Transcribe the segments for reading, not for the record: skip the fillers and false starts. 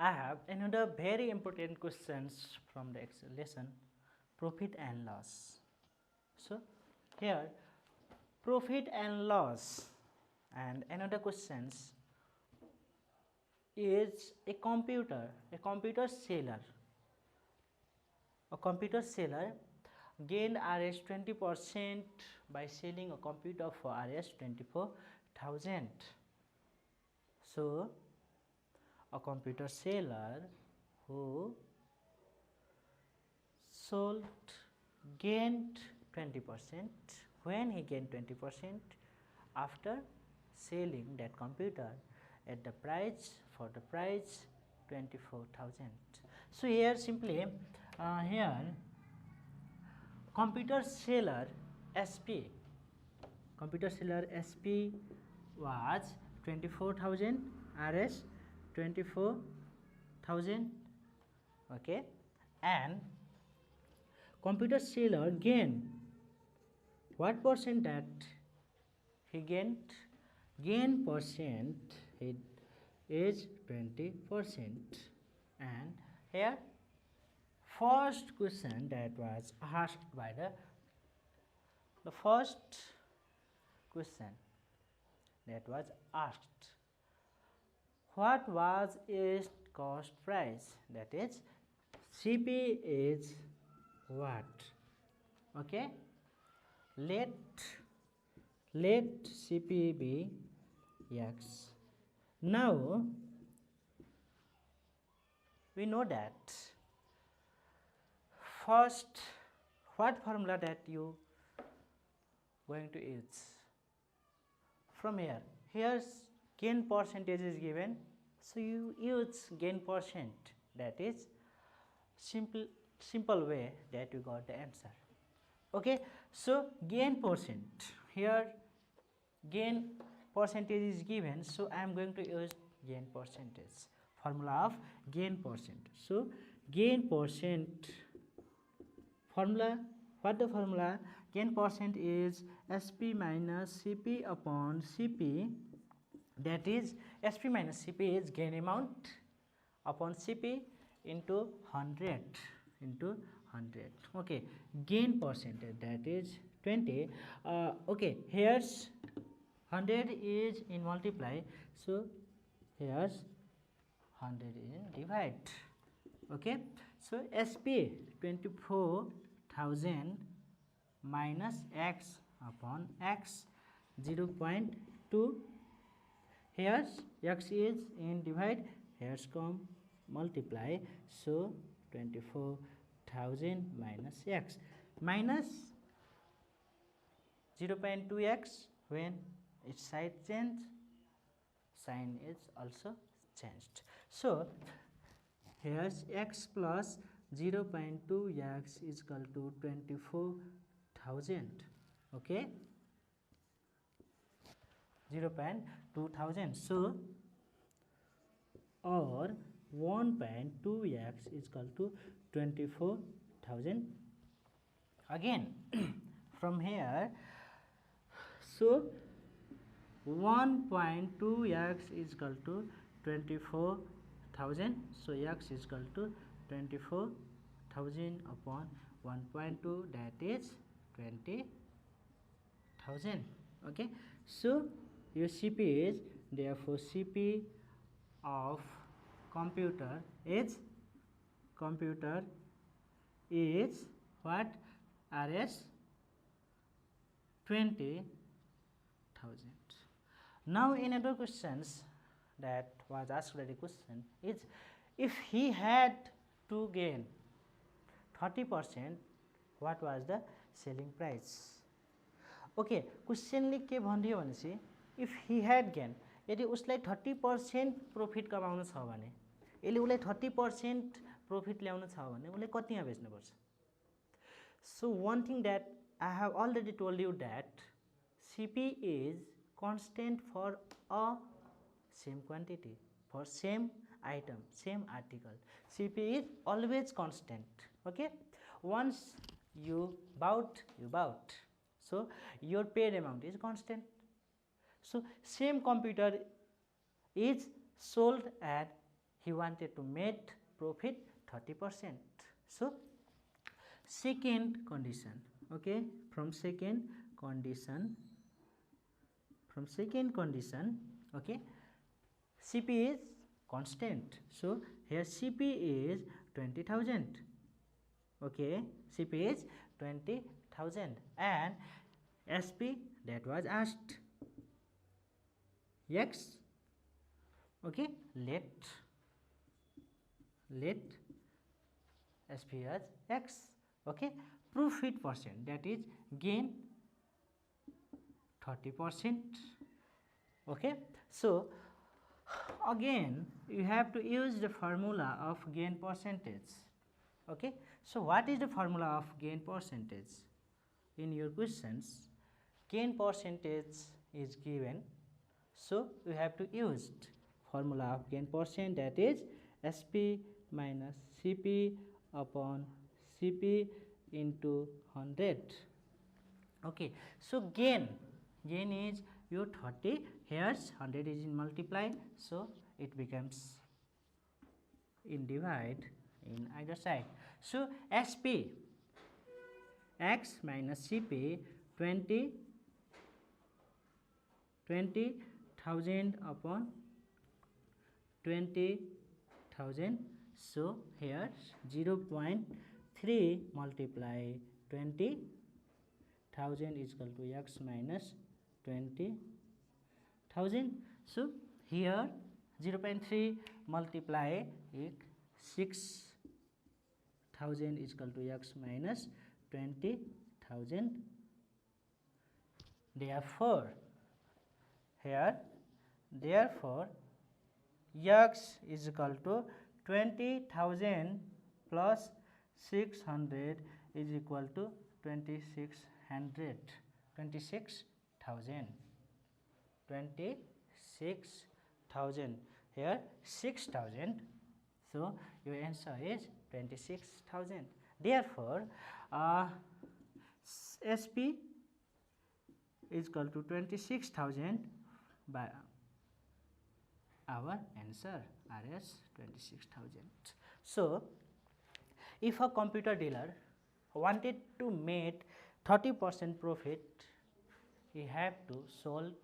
I have another very important questions from the lesson, profit and loss. So here profit and loss, and another questions is a computer seller. A computer seller gained Rs 20% by selling a computer for Rs 24,000. So a computer seller who sold gained 20%. When he gained 20% after selling that computer at the price, for the price 24,000. So here simply here computer seller SP was 24,000 Rs 24,000, okay, and computer seller gain what percent that he gained? Gain percent is 20%. And here first question that was asked by the first question that was asked, what was its cost price? That is CP is what? Okay, let CP be X. Now we know that first what formula that you going to use from here. Here's gain percentage is given, so you use gain percent. That is simple way that you got the answer. Okay, so gain percent, here gain percentage is given, so I am going to use gain percentage, formula of gain percent. So gain percent formula, what the formula? Gain percent is SP minus CP upon CP, that is SP minus CP is gain amount upon CP into 100 into 100. Okay, gain percentage that is 20. Okay, here's 100 is in multiply, so here's 100 in divide. Okay, so SP 24,000 minus X upon X 0.2. Here's X is in divide, here's come multiply, so 24,000 minus X minus 0.2X, when its side change, sign is also changed. So here's X plus 0.2X is equal to 24,000. Okay, 0.2000. So or 1.2X is equal to 24,000 again. From here, so 1.2X is equal to 24,000, so X is equal to 24,000 upon 1.2, that is 20,000. Okay, so your CP is, therefore CP of computer is what? Rs 20,000. Now another questions that was asked by the question is, if he had to gain 30%, what was the selling price? Okay, क्वेसनले के भनिदियो भनेपछि if he had gain, यदि उसलाई 30% profit कमाउनु छ भने, यसले उसलाई 30% profit ल्याउनु छ भने उसले कतिमा बेच्नुपर्छ? So one thing that I have already told you that CP is constant for a same quantity, for same item, same article. CP is always constant. Okay, once you bought, so your paid amount is constant. So same computer is sold at he wanted to make profit 30%. So second condition, okay, from second condition, okay, CP is constant. So here CP is 20,000. Okay, CP is 20,000 and SP that was asked X. Okay, let SP as X. Okay, profit percent, that is gain 30%. Okay, so again you have to use the formula of gain percentage. Okay, so what is the formula of gain percentage? In your questions, gain percentage is given, so you have to use formula of gain percent, that is SP minus CP upon CP into 100. Okay, so gain is your 30, here 100 is in multiply, so it becomes in divide in either side. So SP X minus CP 20,000 upon 20,000. So here 0.3 multiply 20,000 is equal to X minus 20,000. So here 0.3 multiply 6,000 is equal to X minus 20,000. Therefore X is equal to 20,000 plus 600 is equal to 26,000. 26,000 here 6,000, so your answer is 26,000. Therefore SP is equal to 26,000 by our answer RS 26,000. So if a computer dealer wanted to make 30% profit, he have to sold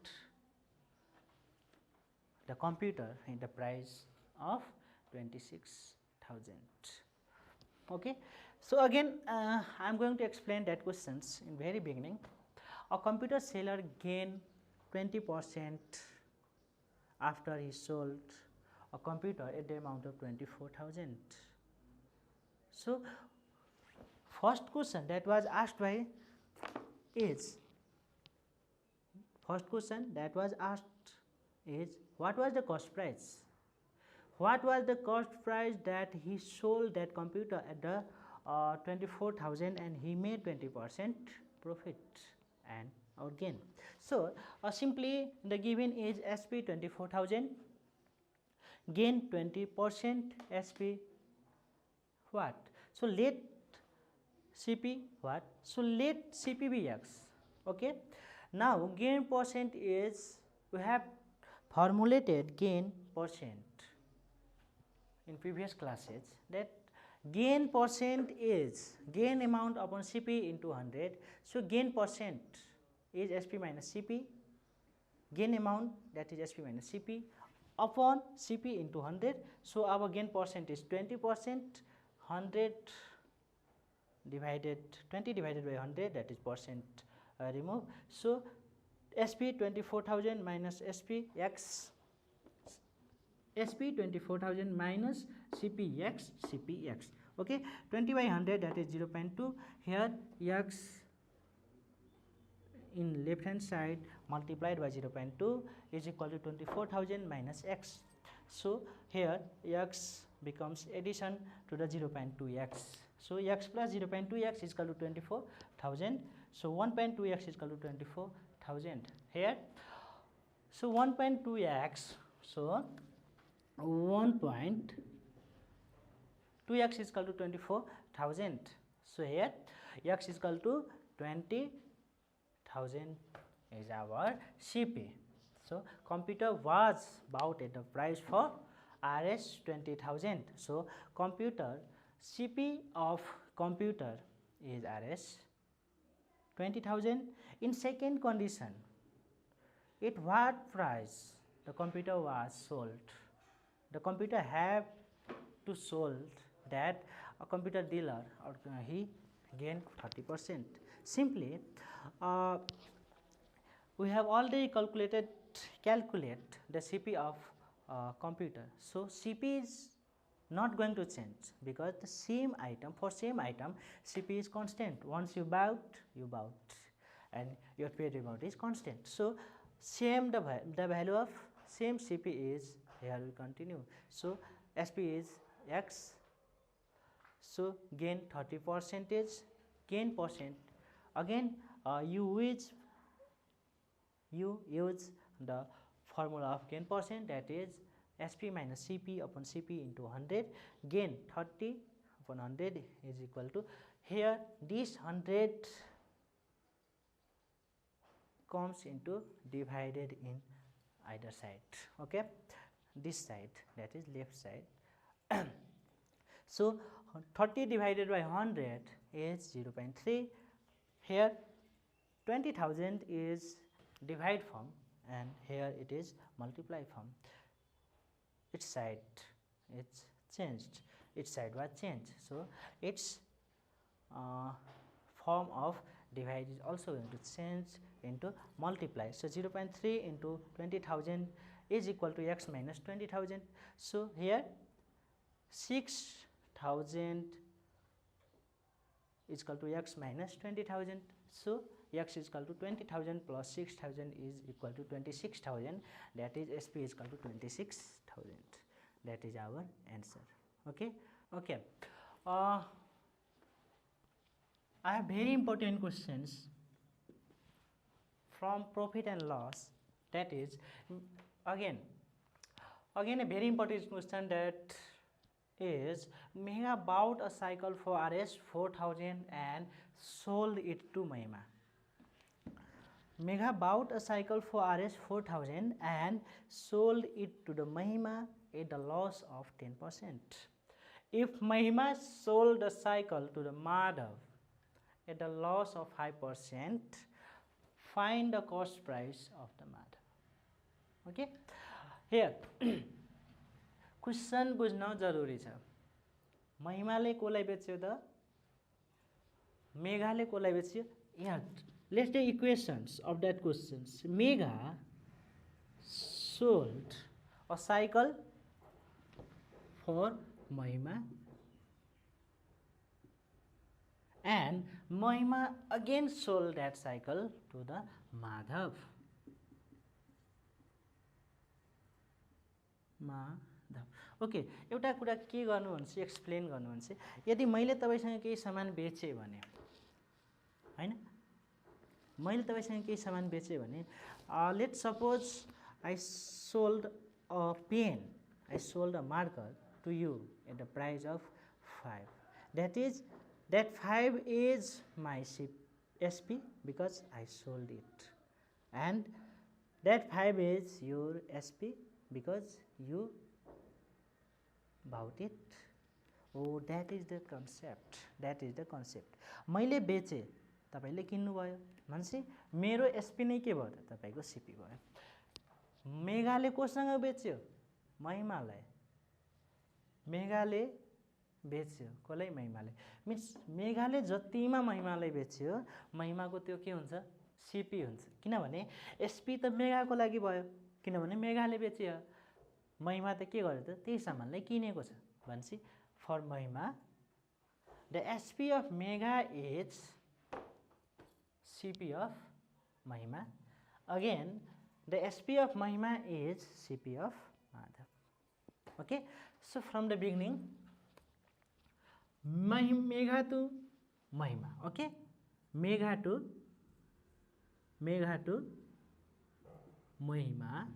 the computer in the price of 26,000. Okay, so again I am going to explain that questions in very beginning. A computer seller gain 20% after he sold a computer at the amount of 24,000. So first question that was asked by is, what was the cost price? What was the cost price that he sold that computer at the 24,000 and he made 20% profit and or gain. So simply the given is SP 24,000, gain 20%, SP what? So let CP what? So let CP be X. Okay. Now gain percent is, we have formulated gain percent in previous classes, that gain percent is gain amount upon CP into 100. So gain percent is SP minus CP, gain amount that is SP minus CP upon CP into 100. So our gain percent is 20%, 100 divided 20 divided by 100, that is percent remove. So SP 24,000 minus SP X, SP 24,000 minus CP X, CP X. Okay, 20 by 100, that is 0.2. Here X in left hand side multiplied by 0.2 is equal to 24,000 minus X. So here X becomes addition to the 0.2x. So X plus 0.2x is equal to 24,000. So 1.2x is equal to 24,000 here. So 1.2x, so 1.2x is equal to 24,000. So here X is equal to 20,000 is our CP. So computer was bought at the price for RS 20,000. So computer CP of computer is RS 20,000. In second condition, at what price the computer was sold? The computer have to sold that a computer dealer or he gained 30%. Simply, we have already calculate the CP of computer. So CP is not going to change because the same item, for same item CP is constant. Once you bought, and your paid amount is constant. So same the value of same CP is here we continue. So SP is X. So gain 30%, gain percent. Again you use the formula of gain percent, that is SP minus CP upon CP into 100. Gain 30 upon 100 is equal to, here this 100 comes into divided in either side. Okay, this side, that is left side. So 30 divided by 100 is 0.3. Here 20,000 is divide form and here it is multiply form. Its side it's changed, its side was changed, so its form of divide is also going to change into multiply. So 0.3 into 20,000 is equal to X minus 20,000. So here 6,000 is equal to X minus 20,000. So X is equal to 20,000 plus 6,000 is equal to 26,000, that is SP is equal to 26,000. That is our answer. Okay. I have very important questions from profit and loss, that is again a very important question, that is Mega bought a cycle for RS 4,000 and sold it to Mahima. Mega bought a cycle for RS 4,000 and sold it to the Mahima at the loss of 10%. If Mahima sold the cycle to the Madhav at the loss of 5%, find the cost price of the Madhav. Okay, here question बुझ्न जरुरी छ। महिमाले coli बेच्यो त, मेघाले coli बेच्यो। यहाँ let's take equations of that questions. Mega sold a cycle for Mahima and Mahima again sold that cycle to the Madhav. Okay, एउटा कुरा के गर्नु भन्छ एक्सप्लेन गर्नु भन्छ, यदि मैले तपाईसँग केही सामान बेचे भने हैन, मैले तपाईसँग केही सामान बेचे भने, let's suppose I sold a pen, I sold a marker to you at the price of 5, that 5 is my SP because I sold it, and that 5 is your SP because you bought it. Oh, that is the concept, that is the concept. मैले बेचे, तपाईले किन्नु भयो भनेपछि मेरो SP नै के भयो त, तपाईको CP भयो। मेघाले कोसँग बेच्यो, महिमालाई, मेघाले बेच्यो कसलाई, महिमाले, मिन्स मेघाले जतिमा महिमालाई बेच्यो, महिमाको त्यो के हुन्छ, CP हुन्छ, किनभने SP त मेघाको लागि भयो, किनभने मेघाले बेच्यो, महिमा त के गर्यो त, त्यही सामानलाई किनेको छ भनेपछि for Mahima the SP of Megha is CP of Mahima, again the SP of Mahima is CP of Madhav. Okay, so from the beginning Megha to Mahima, okay, Megha to Mahima,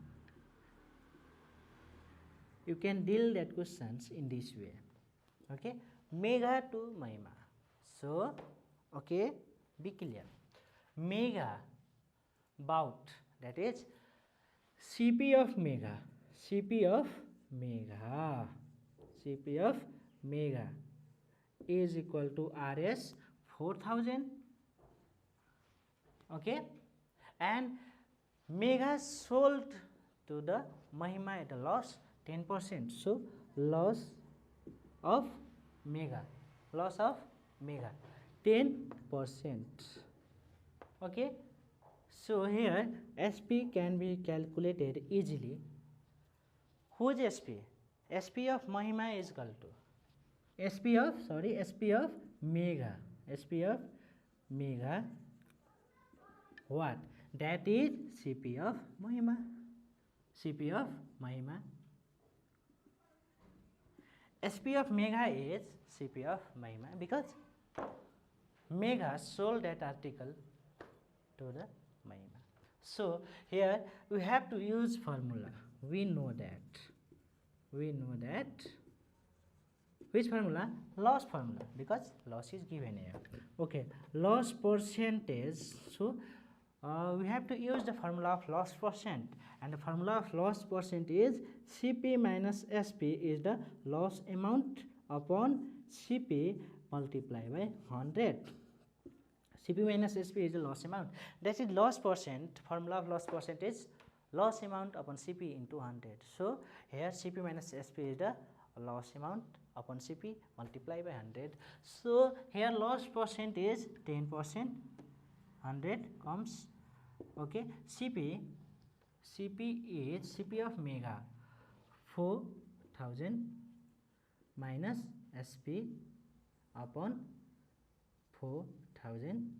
you can deal that questions in this way. Okay, Mega to Mahima. So okay, be clear, Mega bought, that is CP of Mega, CP of mega, Cp of mega is equal to Rs 4000. Okay, and mega sold to the Mahima at a loss 10%. So loss of mega 10%. Okay, so here SP can be calculated easily. Whose SP? SP of Mahima is equal to SP of mega, what? That is Cp of Mahima. SP of mega is Cp of Mahima because mega sold that article to the Mahima. So here we have to use formula. We know that. Which formula? Loss formula, because loss is given here. Okay, loss percentage. So we have to use the formula of loss percent, and the formula of loss percent is Cp minus Sp is the loss amount upon Cp multiplied by 100. Cp minus Sp is the loss amount. That is loss percent. Formula of loss percent is loss amount upon Cp into 100. So here Cp minus Sp is the loss amount upon Cp multiplied by 100. So here loss percent is 10%. 100 comes. Okay, Cp is Cp of mega 4000 minus Sp upon 4000.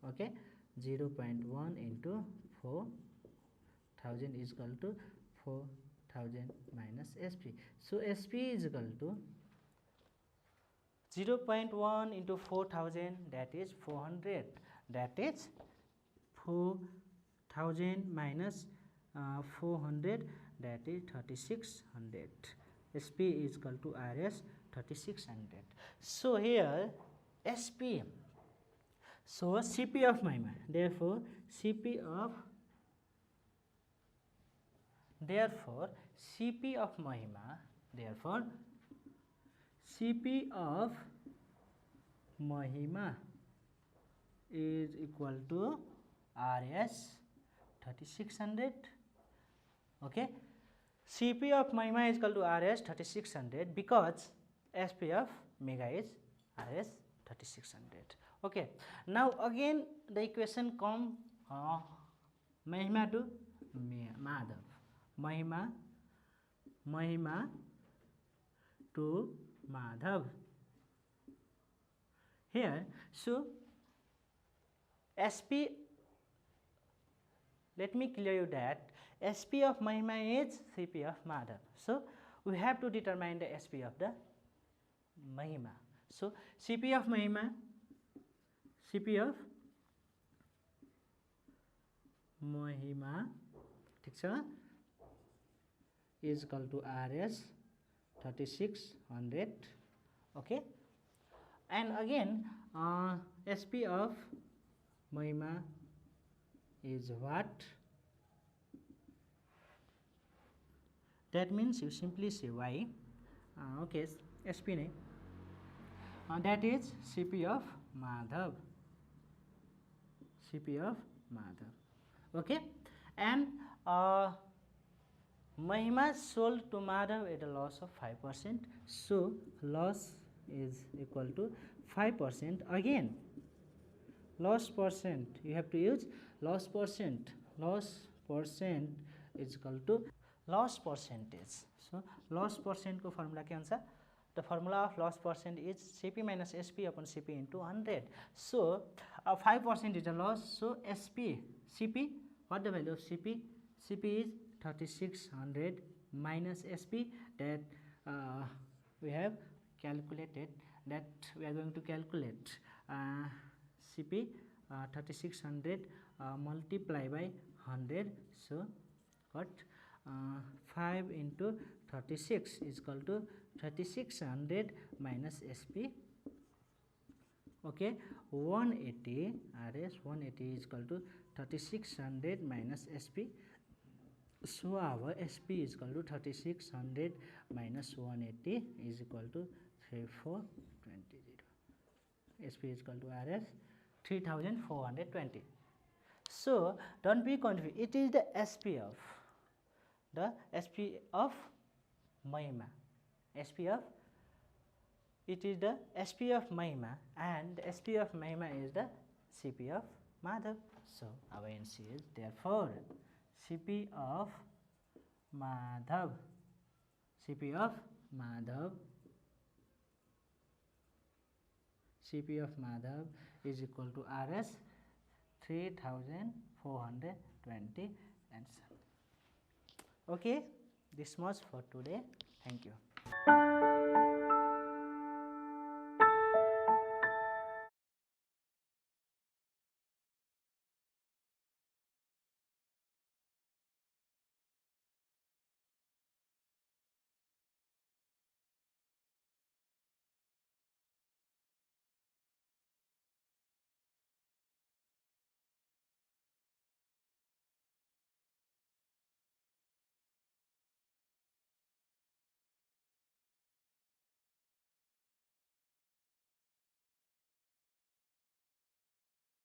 Okay, 0.1 into 4000 is equal to 4000 minus Sp. So Sp is equal to 0.1 into 4000, that is 400. That is 4000 minus 400, that is 3600. Sp is equal to Rs 3600. So here Sp, so Cp of Mahima, therefore Cp of Mahima is equal to Rs 3600. Okay, Cp of Mahima is equal to Rs 3600 because Sp of mega is Rs 3600. Okay, now again the equation come Mahima to Madhav. Mahima to Madhav. Here, so Sp, let me clear you that Sp of Mahima is Cp of Madhav. So we have to determine the Sp of the Mahima. So Cp of Mahima ठीक छ, is equal to Rs 3600. Okay, and again Sp of Mahima is what? That means you simply say y. Okay, Sp nahi, that is Cp of Madhav. Okay, and Mahima sold to Madhav at a loss of 5%. So loss is equal to 5%. Again, loss percent, you have to use loss percent. Loss percent is equal to loss percentage. So loss percent को formula के अनुसार, the formula of loss percent is Cp minus Sp upon Cp into 100. So 5% is a loss. So Cp, what the value of Cp? Cp is 3600 minus Sp, that we have calculated, that we are going to calculate Cp 3600 multiply by 100. So what? 5 into 36 is equal to 3600 minus Sp. Okay, 180 Rs 180 is equal to 3600 minus Sp. So our SP is equal to 3600 minus 180 is equal to 3420. SP is equal to RS 3420. So don't be confused. It is the SP of Mahima. It is the SP of Mahima, and the SP of Mahima is the CP of Madhav. So our answer is therefore CP of Madhav is equal to RS 3420 answer. Okay, this much for today. Thank you.